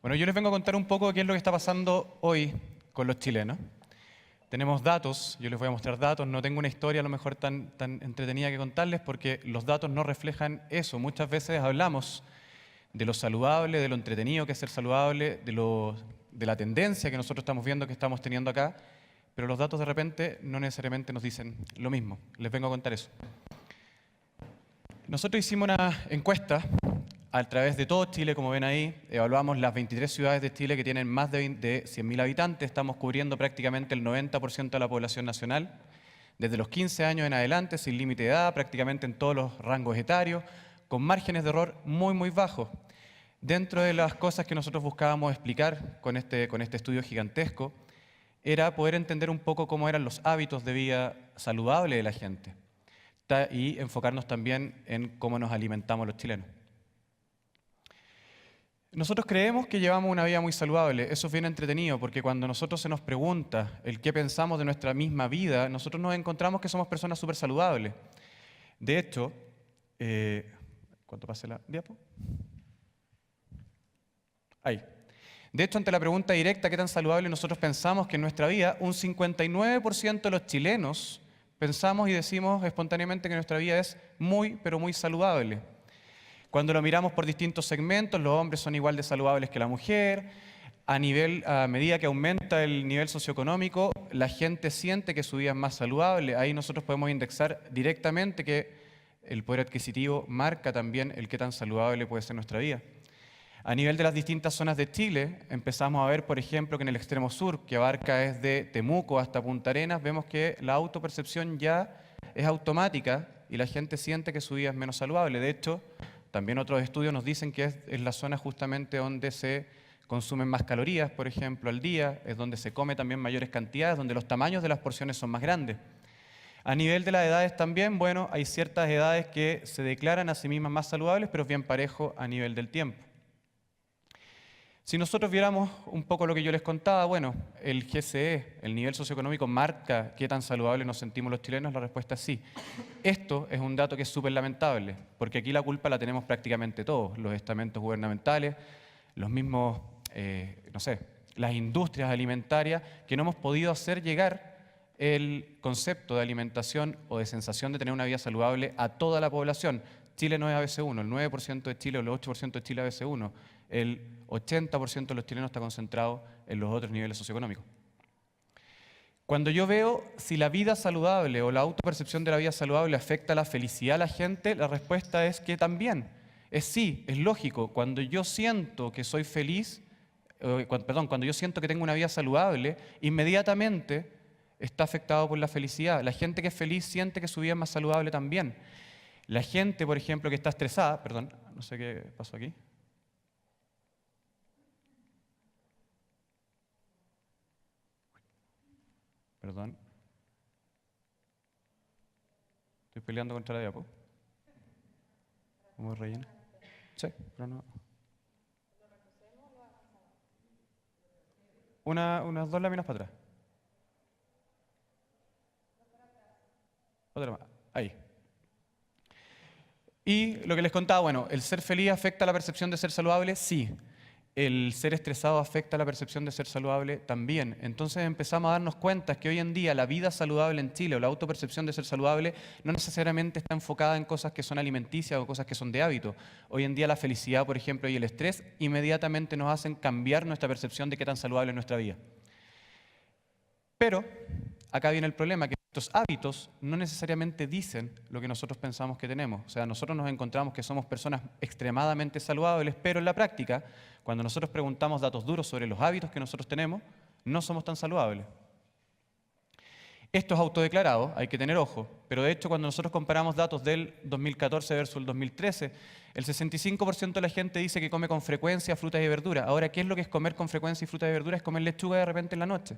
Bueno, yo les vengo a contar un poco qué es lo que está pasando hoy con los chilenos. Tenemos datos, yo les voy a mostrar datos, no tengo una historia a lo mejor tan entretenida que contarles porque los datos no reflejan eso. Muchas veces hablamos de lo saludable, de lo entretenido que es ser saludable, de la tendencia que nosotros estamos viendo que estamos teniendo acá, pero los datos de repente no necesariamente nos dicen lo mismo. Les vengo a contar eso. Nosotros hicimos una encuesta a través de todo Chile, como ven ahí, evaluamos las 23 ciudades de Chile que tienen más de 100.000 habitantes, estamos cubriendo prácticamente el 90% de la población nacional, desde los 15 años en adelante, sin límite de edad, prácticamente en todos los rangos etarios, con márgenes de error muy bajos. Dentro de las cosas que nosotros buscábamos explicar con este estudio gigantesco, era poder entender un poco cómo eran los hábitos de vida saludable de la gente y enfocarnos también en cómo nos alimentamos los chilenos. Nosotros creemos que llevamos una vida muy saludable, eso es bien entretenido, porque cuando nosotros se nos pregunta el qué pensamos de nuestra misma vida, nosotros nos encontramos que somos personas súper saludables. De hecho, ¿cuánto pase la diapo? Ahí. De hecho, ante la pregunta directa, ¿qué tan saludable nosotros pensamos que en nuestra vida? Un 59% de los chilenos pensamos y decimos espontáneamente que nuestra vida es muy, pero muy saludable. Cuando lo miramos por distintos segmentos, los hombres son igual de saludables que la mujer. A medida que aumenta el nivel socioeconómico, la gente siente que su vida es más saludable. Ahí nosotros podemos indexar directamente que el poder adquisitivo marca también el qué tan saludable puede ser nuestra vida. A nivel de las distintas zonas de Chile, empezamos a ver, por ejemplo, que en el extremo sur, que abarca desde Temuco hasta Punta Arenas, vemos que la autopercepción ya es automática y la gente siente que su vida es menos saludable. De hecho, también otros estudios nos dicen que es la zona justamente donde se consumen más calorías, por ejemplo, al día, es donde se come también mayores cantidades, donde los tamaños de las porciones son más grandes. A nivel de las edades también, bueno, hay ciertas edades que se declaran a sí mismas más saludables, pero es bien parejo a nivel del tiempo. Si nosotros viéramos un poco lo que yo les contaba, bueno, el GCE, el nivel socioeconómico, marca qué tan saludables nos sentimos los chilenos, la respuesta es sí. Esto es un dato que es súper lamentable, porque aquí la culpa la tenemos prácticamente todos, los estamentos gubernamentales, los mismos, no sé, las industrias alimentarias, que no hemos podido hacer llegar el concepto de alimentación o de sensación de tener una vida saludable a toda la población. Chile no es ABC1, el 9% de Chile o el 8% de Chile es ABC1. El 80% de los chilenos está concentrado en los otros niveles socioeconómicos. Cuando yo veo si la vida saludable o la autopercepción de la vida saludable afecta la felicidad a la gente, la respuesta es que también. Es sí, es lógico. Cuando yo siento que soy feliz, cuando yo siento que tengo una vida saludable, inmediatamente está afectado por la felicidad. La gente que es feliz siente que su vida es más saludable también. La gente, por ejemplo, que está estresada, perdón, no sé qué pasó aquí. Perdón. Estoy peleando contra la diapo. ¿Cómo rellena? Sí, pero no. Unas 2 láminas para atrás. Otra más. Ahí. Y lo que les contaba, bueno, ¿el ser feliz afecta la percepción de ser saludable? Sí. ¿El ser estresado afecta la percepción de ser saludable? También. Entonces empezamos a darnos cuenta que hoy en día la vida saludable en Chile o la autopercepción de ser saludable no necesariamente está enfocada en cosas que son alimenticias o cosas que son de hábito. Hoy en día la felicidad, por ejemplo, y el estrés inmediatamente nos hacen cambiar nuestra percepción de qué tan saludable es nuestra vida. Pero acá viene el problema, que estos hábitos no necesariamente dicen lo que nosotros pensamos que tenemos. O sea, nosotros nos encontramos que somos personas extremadamente saludables, pero en la práctica, cuando nosotros preguntamos datos duros sobre los hábitos que nosotros tenemos, no somos tan saludables. Esto es autodeclarado, hay que tener ojo, pero de hecho cuando nosotros comparamos datos del 2014 versus el 2013, el 65% de la gente dice que come con frecuencia frutas y verduras. Ahora, ¿qué es lo que es comer con frecuencia y frutas y verduras? Es comer lechuga de repente en la noche.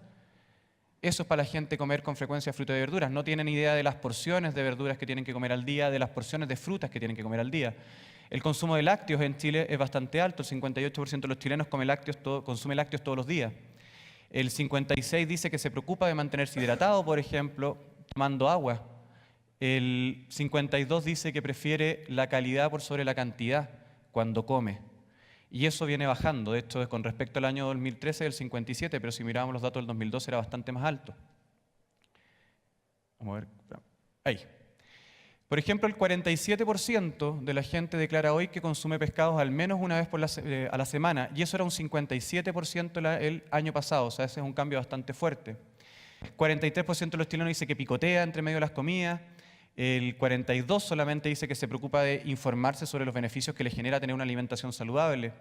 Eso es para la gente comer con frecuencia frutas y verduras. No tienen idea de las porciones de verduras que tienen que comer al día, de las porciones de frutas que tienen que comer al día. El consumo de lácteos en Chile es bastante alto. El 58% de los chilenos consume lácteos todos los días. El 56% dice que se preocupa de mantenerse hidratado, por ejemplo, tomando agua. El 52% dice que prefiere la calidad por sobre la cantidad cuando come. Y eso viene bajando. De hecho, con respecto al año 2013 del 57, pero si mirábamos los datos del 2012 era bastante más alto. Vamos a ver. Ahí. Por ejemplo, el 47% de la gente declara hoy que consume pescados al menos una vez a la semana, y eso era un 57% el año pasado, o sea, ese es un cambio bastante fuerte. El 43% de los chilenos dice que picotea entre medio de las comidas, el 42% solamente dice que se preocupa de informarse sobre los beneficios que le genera tener una alimentación saludable.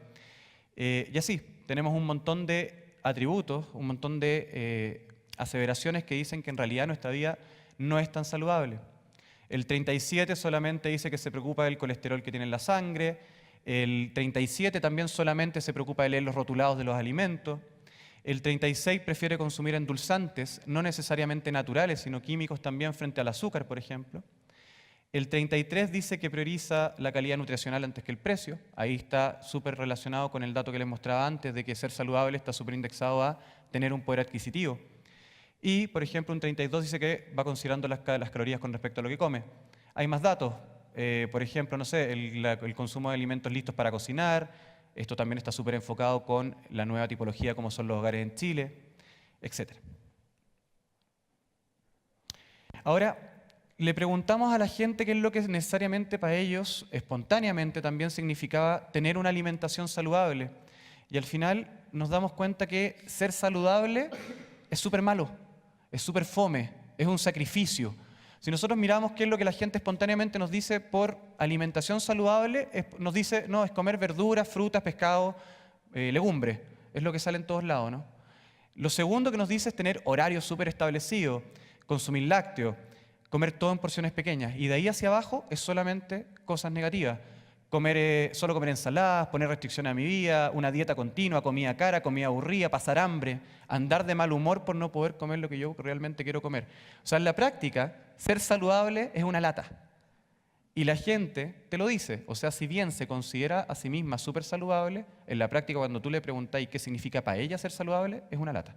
Y así, tenemos un montón de atributos, un montón de aseveraciones que dicen que en realidad nuestra vida no es tan saludable. El 37% solamente dice que se preocupa del colesterol que tiene en la sangre. El 37% también solamente se preocupa de leer los rotulados de los alimentos. El 36% prefiere consumir endulzantes, no necesariamente naturales, sino químicos también frente al azúcar, por ejemplo. El 33% dice que prioriza la calidad nutricional antes que el precio. Ahí está súper relacionado con el dato que les mostraba antes de que ser saludable está súper indexado a tener un poder adquisitivo. Y, por ejemplo, un 32% dice que va considerando las calorías con respecto a lo que come. Hay más datos. Por ejemplo, no sé, el consumo de alimentos listos para cocinar. Esto también está súper enfocado con la nueva tipología como son los hogares en Chile, etc. Ahora, le preguntamos a la gente qué es lo que necesariamente para ellos, espontáneamente también significaba tener una alimentación saludable. Y al final nos damos cuenta que ser saludable es súper malo. Es súper fome, es un sacrificio. Si nosotros miramos qué es lo que la gente espontáneamente nos dice por alimentación saludable, nos dice, no, es comer verduras, frutas, pescado, legumbres. Es lo que sale en todos lados, ¿no? Lo segundo que nos dice es tener horarios súper establecidos, consumir lácteos, comer todo en porciones pequeñas. Y de ahí hacia abajo es solamente cosas negativas. Solo comer ensaladas, poner restricciones a mi vida, una dieta continua, comida cara, comida aburrida, pasar hambre, andar de mal humor por no poder comer lo que yo realmente quiero comer. O sea, en la práctica, ser saludable es una lata. Y la gente te lo dice. O sea, si bien se considera a sí misma súper saludable, en la práctica cuando tú le preguntáis qué significa para ella ser saludable, es una lata.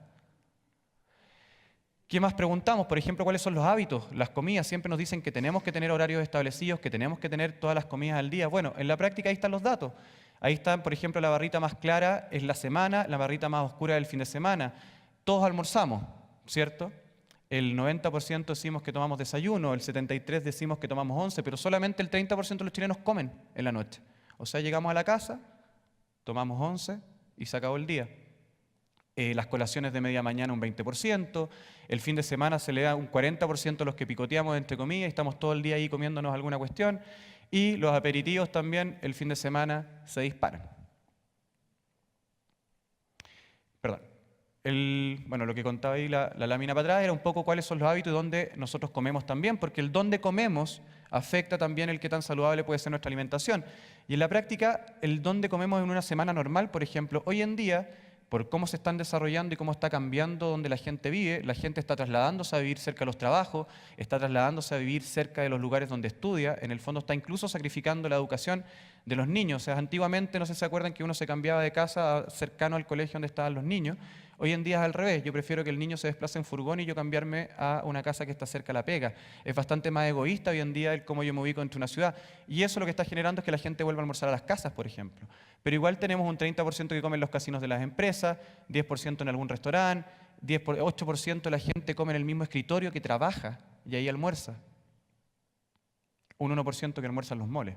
¿Qué más preguntamos? Por ejemplo, ¿cuáles son los hábitos? Las comidas siempre nos dicen que tenemos que tener horarios establecidos, que tenemos que tener todas las comidas al día. Bueno, en la práctica ahí están los datos. Ahí está, por ejemplo, la barrita más clara es la semana, la barrita más oscura es el fin de semana. Todos almorzamos, ¿cierto? El 90% decimos que tomamos desayuno, el 73% decimos que tomamos 11, pero solamente el 30% de los chilenos comen en la noche. O sea, llegamos a la casa, tomamos 11 y se acabó el día. Las colaciones de media mañana un 20%, el fin de semana se le da un 40% a los que picoteamos entre comillas y estamos todo el día ahí comiéndonos alguna cuestión, y los aperitivos también el fin de semana se disparan. Perdón. Bueno, lo que contaba ahí la lámina para atrás era un poco cuáles son los hábitos y dónde nosotros comemos también, porque el dónde comemos afecta también el qué tan saludable puede ser nuestra alimentación. Y en la práctica, el dónde comemos en una semana normal, por ejemplo, hoy en día, por cómo se están desarrollando y cómo está cambiando donde la gente vive, la gente está trasladándose a vivir cerca de los trabajos, está trasladándose a vivir cerca de los lugares donde estudia, en el fondo está incluso sacrificando la educación de los niños. O sea, antiguamente, no sé si se acuerdan que uno se cambiaba de casa cercano al colegio donde estaban los niños. Hoy en día es al revés, yo prefiero que el niño se desplace en furgón y yo cambiarme a una casa que está cerca de la pega. Es bastante más egoísta hoy en día el cómo yo me ubico entre una ciudad. Y eso lo que está generando es que la gente vuelva a almorzar a las casas, por ejemplo. Pero igual tenemos un 30% que come en los casinos de las empresas, 10% en algún restaurante, 8% de la gente come en el mismo escritorio que trabaja y ahí almuerza. Un 1% que almuerza en los moles.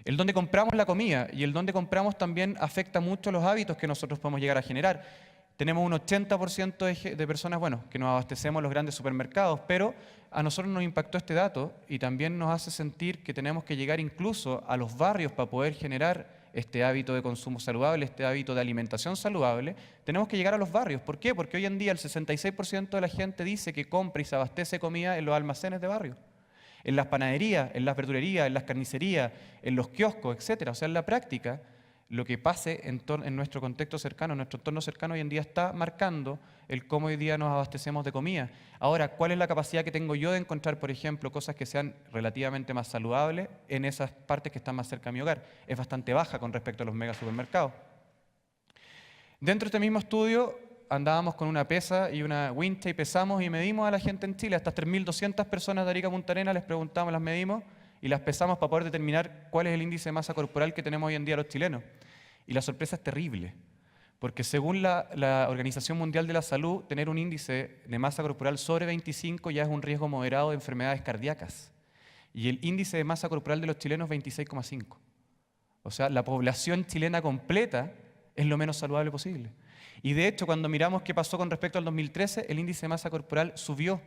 El dónde compramos la comida y el dónde compramos también afecta mucho los hábitos que nosotros podemos llegar a generar. Tenemos un 80% de personas, bueno, que nos abastecemos en los grandes supermercados, pero a nosotros nos impactó este dato y también nos hace sentir que tenemos que llegar incluso a los barrios para poder generar este hábito de consumo saludable, este hábito de alimentación saludable. Tenemos que llegar a los barrios. ¿Por qué? Porque hoy en día el 66% de la gente dice que compra y se abastece comida en los almacenes de barrio, en las panaderías, en las verdulerías, en las carnicerías, en los kioscos, etc. O sea, en la práctica, lo que pase en nuestro contexto cercano, en nuestro entorno cercano hoy en día está marcando el cómo hoy día nos abastecemos de comida. Ahora, ¿cuál es la capacidad que tengo yo de encontrar, por ejemplo, cosas que sean relativamente más saludables en esas partes que están más cerca de mi hogar? Es bastante baja con respecto a los mega supermercados. Dentro de este mismo estudio, andábamos con una pesa y una wincha y pesamos y medimos a la gente en Chile. A estas 3.200 personas de Arica a Punta Arenas les preguntamos, las medimos y las pesamos para poder determinar cuál es el índice de masa corporal que tenemos hoy en día los chilenos. Y la sorpresa es terrible, porque según la Organización Mundial de la Salud, tener un índice de masa corporal sobre 25 ya es un riesgo moderado de enfermedades cardíacas. Y el índice de masa corporal de los chilenos es 26,5. O sea, la población chilena completa es lo menos saludable posible. Y de hecho, cuando miramos qué pasó con respecto al 2013, el índice de masa corporal subió.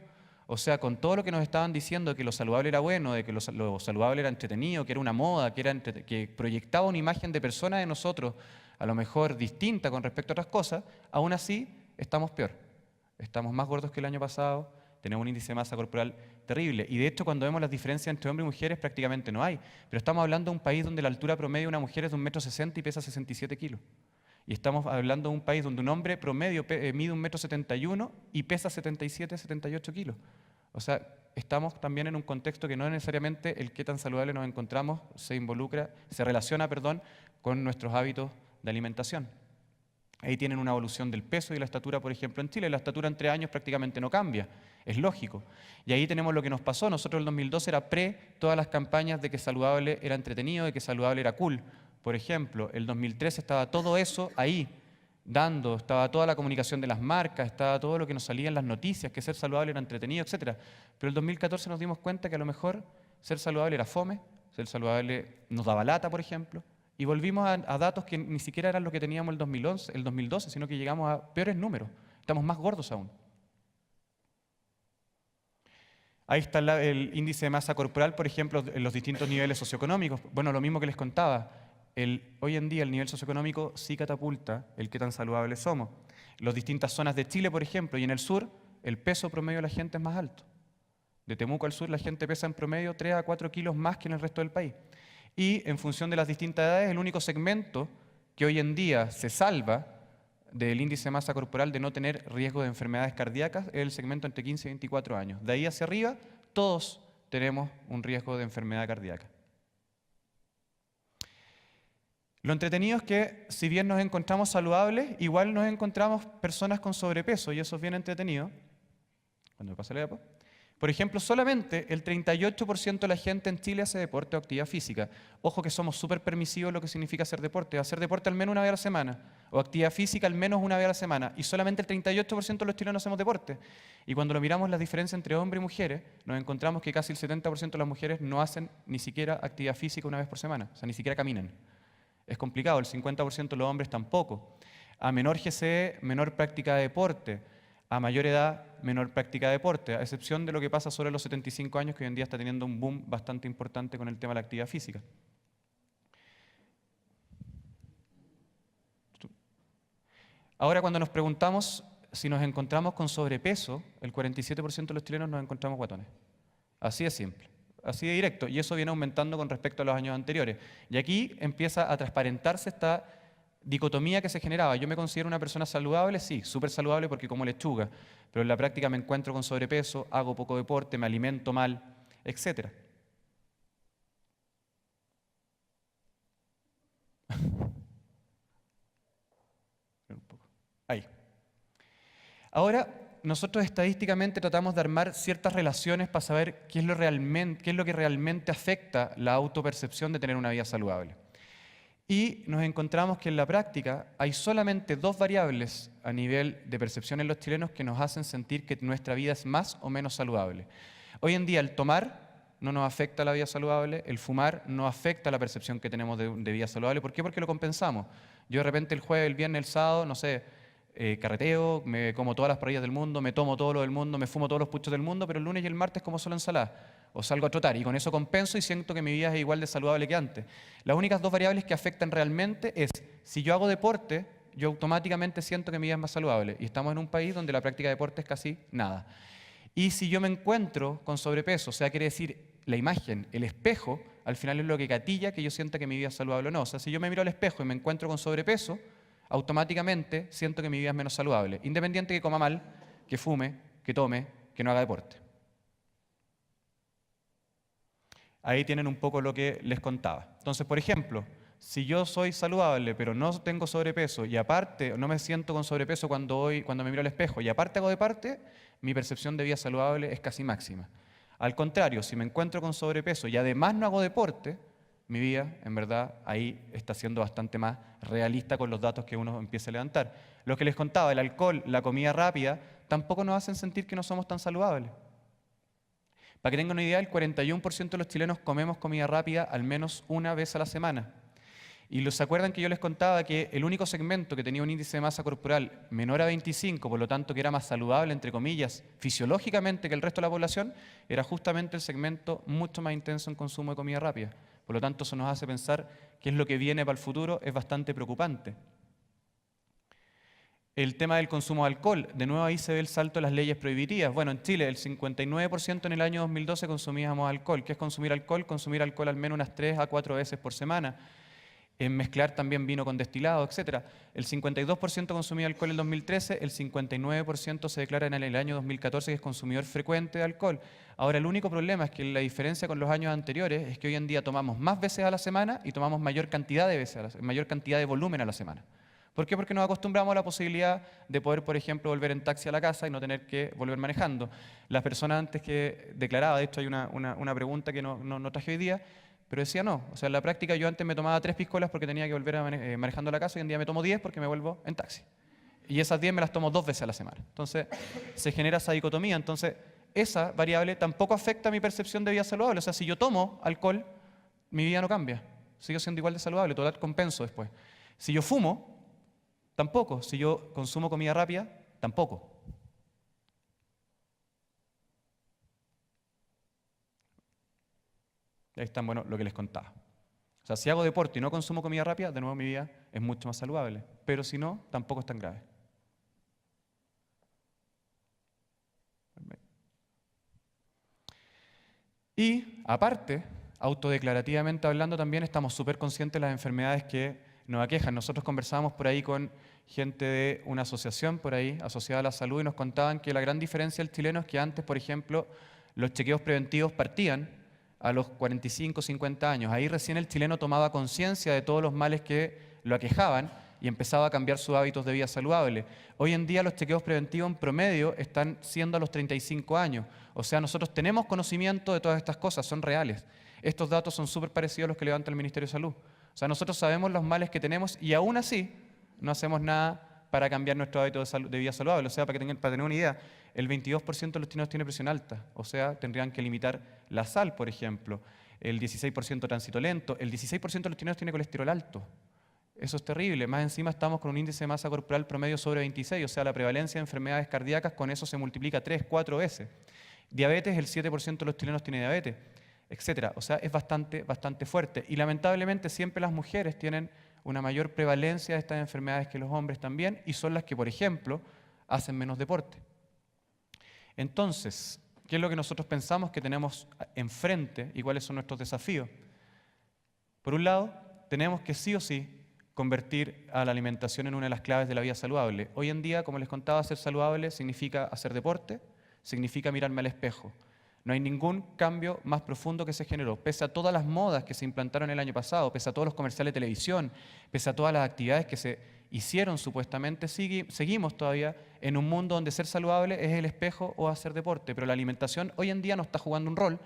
O sea, con todo lo que nos estaban diciendo, que lo saludable era bueno, de que lo saludable era entretenido, que era una moda, que proyectaba una imagen de persona de nosotros, a lo mejor distinta con respecto a otras cosas, aún así estamos peor. Estamos más gordos que el año pasado, tenemos un índice de masa corporal terrible. Y de hecho, cuando vemos las diferencias entre hombres y mujeres, prácticamente no hay. Pero estamos hablando de un país donde la altura promedio de una mujer es de 1,60 m y pesa 67 kilos. Y estamos hablando de un país donde un hombre promedio mide 1,71 m y pesa 77, 78 kilos. O sea, estamos también en un contexto que no necesariamente el qué tan saludable nos encontramos se relaciona con nuestros hábitos de alimentación. Ahí tienen una evolución del peso y la estatura, por ejemplo, en Chile. La estatura entre años prácticamente no cambia, es lógico. Y ahí tenemos lo que nos pasó. Nosotros en el 2012 era todas las campañas de que saludable era entretenido, de que saludable era cool. Por ejemplo, el 2013 estaba todo eso ahí, estaba toda la comunicación de las marcas, estaba todo lo que nos salía en las noticias, que ser saludable era entretenido, etc. Pero el 2014 nos dimos cuenta que a lo mejor ser saludable era fome, ser saludable nos daba lata, por ejemplo, y volvimos a datos que ni siquiera eran lo que teníamos el 2012, sino que llegamos a peores números, estamos más gordos aún. Ahí está el índice de masa corporal, por ejemplo, en los distintos niveles socioeconómicos. Bueno, lo mismo que les contaba. Hoy en día el nivel socioeconómico sí catapulta el qué tan saludables somos. En las distintas zonas de Chile, por ejemplo, y en el sur, el peso promedio de la gente es más alto. De Temuco al sur la gente pesa en promedio 3 a 4 kilos más que en el resto del país. Y en función de las distintas edades, el único segmento que hoy en día se salva del índice de masa corporal de no tener riesgo de enfermedades cardíacas es el segmento entre 15 y 24 años. De ahí hacia arriba, todos tenemos un riesgo de enfermedad cardíaca. Lo entretenido es que, si bien nos encontramos saludables, igual nos encontramos personas con sobrepeso, y eso es bien entretenido. Cuando me pase la diapo. Por ejemplo, solamente el 38% de la gente en Chile hace deporte o actividad física. Ojo que somos súper permisivos en lo que significa hacer deporte. Hacer deporte al menos una vez a la semana, o actividad física al menos una vez a la semana, y solamente el 38% de los chilenos hacemos deporte. Y cuando lo miramos la diferencia entre hombres y mujeres, nos encontramos que casi el 70% de las mujeres no hacen ni siquiera actividad física una vez por semana, o sea, ni siquiera caminan. Es complicado, el 50% de los hombres tampoco. A menor GCE, menor práctica de deporte. A mayor edad, menor práctica de deporte, a excepción de lo que pasa sobre los 75 años, que hoy en día está teniendo un boom bastante importante con el tema de la actividad física. Ahora, cuando nos preguntamos si nos encontramos con sobrepeso, el 47% de los chilenos nos encontramos guatones. Así de simple, así de directo, y eso viene aumentando con respecto a los años anteriores. Y aquí empieza a transparentarse esta dicotomía que se generaba. Yo me considero una persona saludable, sí, súper saludable porque como lechuga, pero en la práctica me encuentro con sobrepeso, hago poco deporte, me alimento mal, etc. Ahí. Ahora, nosotros estadísticamente tratamos de armar ciertas relaciones para saber qué es lo que realmente afecta la autopercepción de tener una vida saludable. Y nos encontramos que en la práctica hay solamente dos variables a nivel de percepción en los chilenos que nos hacen sentir que nuestra vida es más o menos saludable. Hoy en día el tomar no nos afecta la vida saludable, el fumar no afecta la percepción que tenemos de vida saludable. ¿Por qué? Porque lo compensamos. Yo de repente el jueves, el viernes, el sábado, no sé, carreteo, me como todas las parrillas del mundo, me tomo todo lo del mundo, me fumo todos los puchos del mundo, pero el lunes y el martes como solo ensalada. O salgo a trotar y con eso compenso y siento que mi vida es igual de saludable que antes. Las únicas dos variables que afectan realmente es si yo hago deporte, yo automáticamente siento que mi vida es más saludable y estamos en un país donde la práctica de deporte es casi nada. Y si yo me encuentro con sobrepeso, o sea, quiere decir la imagen, el espejo, al final es lo que gatilla que yo sienta que mi vida es saludable o no. O sea, si yo me miro al espejo y me encuentro con sobrepeso, automáticamente siento que mi vida es menos saludable, independiente que coma mal, que fume, que tome, que no haga deporte. Ahí tienen un poco lo que les contaba. Entonces, por ejemplo, si yo soy saludable pero no tengo sobrepeso y aparte no me siento con sobrepeso cuando me miro al espejo y aparte hago deporte, mi percepción de vida saludable es casi máxima. Al contrario, si me encuentro con sobrepeso y además no hago deporte, mi vida, en verdad, ahí está siendo bastante más realista con los datos que uno empieza a levantar. Lo que les contaba, el alcohol, la comida rápida, tampoco nos hacen sentir que no somos tan saludables. Para que tengan una idea, el 41% de los chilenos comemos comida rápida al menos una vez a la semana. Y ¿se acuerdan que yo les contaba que el único segmento que tenía un índice de masa corporal menor a 25, por lo tanto que era más saludable, entre comillas, fisiológicamente que el resto de la población, era justamente el segmento mucho más intenso en consumo de comida rápida? Por lo tanto, eso nos hace pensar qué es lo que viene para el futuro, es bastante preocupante. El tema del consumo de alcohol, de nuevo ahí se ve el salto de las leyes prohibitivas. Bueno, en Chile el 59% en el año 2012 consumíamos alcohol. ¿Qué es consumir alcohol? Consumir alcohol al menos unas 3 a 4 veces por semana. En mezclar también vino con destilado, etc. El 52% consumía alcohol en el 2013, el 59% se declara en el año 2014 que es consumidor frecuente de alcohol. Ahora, el único problema es que la diferencia con los años anteriores es que hoy en día tomamos más veces a la semana y tomamos mayor cantidad de veces, mayor cantidad de volumen a la semana. ¿Por qué? Porque nos acostumbramos a la posibilidad de poder, por ejemplo, volver en taxi a la casa y no tener que volver manejando. Las personas antes que declaraba, de hecho hay una pregunta que no traje hoy día, pero decía no. O sea, en la práctica yo antes me tomaba 3 piscolas porque tenía que volver manejando a la casa y hoy en día me tomo 10 porque me vuelvo en taxi. Y esas 10 me las tomo 2 veces a la semana. Entonces, se genera esa dicotomía. Entonces, esa variable tampoco afecta mi percepción de vida saludable. O sea, si yo tomo alcohol, mi vida no cambia. Sigo siendo igual de saludable, total compenso después. Si yo fumo, tampoco. Si yo consumo comida rápida, tampoco. Ahí está, bueno, lo que les contaba. O sea, si hago deporte y no consumo comida rápida, de nuevo mi vida es mucho más saludable. Pero si no, tampoco es tan grave. Y, aparte, autodeclarativamente hablando, también estamos súper conscientes de las enfermedades que nos aquejan. Nosotros conversábamos por ahí con gente de una asociación por ahí asociada a la salud y nos contaban que la gran diferencia del chileno es que antes, por ejemplo, los chequeos preventivos partían a los 45, 50 años. Ahí recién el chileno tomaba conciencia de todos los males que lo aquejaban y empezaba a cambiar sus hábitos de vida saludable. Hoy en día los chequeos preventivos en promedio están siendo a los 35 años. O sea, nosotros tenemos conocimiento de todas estas cosas, son reales. Estos datos son súper parecidos a los que levanta el Ministerio de Salud. O sea, nosotros sabemos los males que tenemos y aún así no hacemos nada para cambiar nuestro hábito de vida saludable. O sea, para tener una idea, el 22% de los chilenos tiene presión alta. O sea, tendrían que limitar la sal, por ejemplo. El 16% tránsito lento. El 16% de los chilenos tiene colesterol alto. Eso es terrible. Más encima estamos con un índice de masa corporal promedio sobre 26. O sea, la prevalencia de enfermedades cardíacas con eso se multiplica 3, 4 veces. Diabetes, el 7% de los chilenos tiene diabetes, etcétera. O sea, es bastante fuerte. Y lamentablemente siempre las mujeres tienen una mayor prevalencia de estas enfermedades que los hombres también y son las que, por ejemplo, hacen menos deporte. Entonces, ¿qué es lo que nosotros pensamos que tenemos enfrente y cuáles son nuestros desafíos? Por un lado, tenemos que sí o sí convertir a la alimentación en una de las claves de la vida saludable. Hoy en día, como les contaba, ser saludable significa hacer deporte, significa mirarme al espejo. No hay ningún cambio más profundo que se generó. Pese a todas las modas que se implantaron el año pasado, pese a todos los comerciales de televisión, pese a todas las actividades que se hicieron supuestamente, seguimos todavía en un mundo donde ser saludable es el espejo o hacer deporte. Pero la alimentación hoy en día no está jugando un rol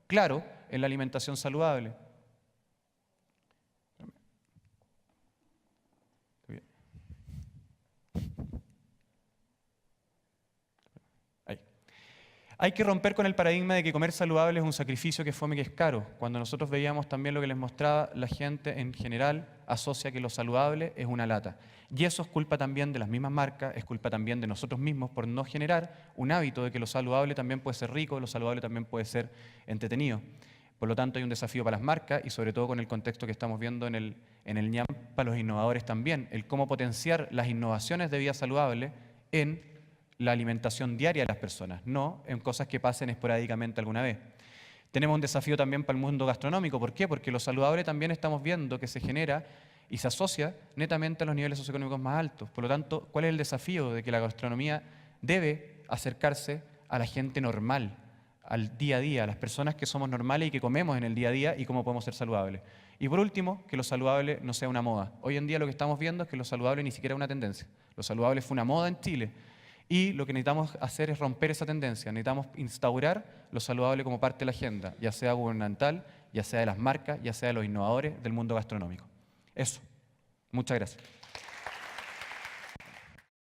claro en la alimentación saludable. Hay que romper con el paradigma de que comer saludable es un sacrificio que fome, que es caro. Cuando nosotros veíamos también lo que les mostraba, la gente en general asocia que lo saludable es una lata. Y eso es culpa también de las mismas marcas, es culpa también de nosotros mismos por no generar un hábito de que lo saludable también puede ser rico, lo saludable también puede ser entretenido. Por lo tanto, hay un desafío para las marcas y sobre todo con el contexto que estamos viendo en el ñam, para los innovadores también, el cómo potenciar las innovaciones de vida saludable en la alimentación diaria de las personas, no en cosas que pasen esporádicamente alguna vez. Tenemos un desafío también para el mundo gastronómico. ¿Por qué? Porque lo saludable también estamos viendo que se genera y se asocia netamente a los niveles socioeconómicos más altos. Por lo tanto, ¿cuál es el desafío de que la gastronomía debe acercarse a la gente normal, al día a día, a las personas que somos normales y que comemos en el día a día y cómo podemos ser saludables? Y por último, que lo saludable no sea una moda. Hoy en día lo que estamos viendo es que lo saludable ni siquiera es una tendencia. Lo saludable fue una moda en Chile. Y lo que necesitamos hacer es romper esa tendencia. Necesitamos instaurar lo saludable como parte de la agenda, ya sea gubernamental, ya sea de las marcas, ya sea de los innovadores del mundo gastronómico. Eso. Muchas gracias.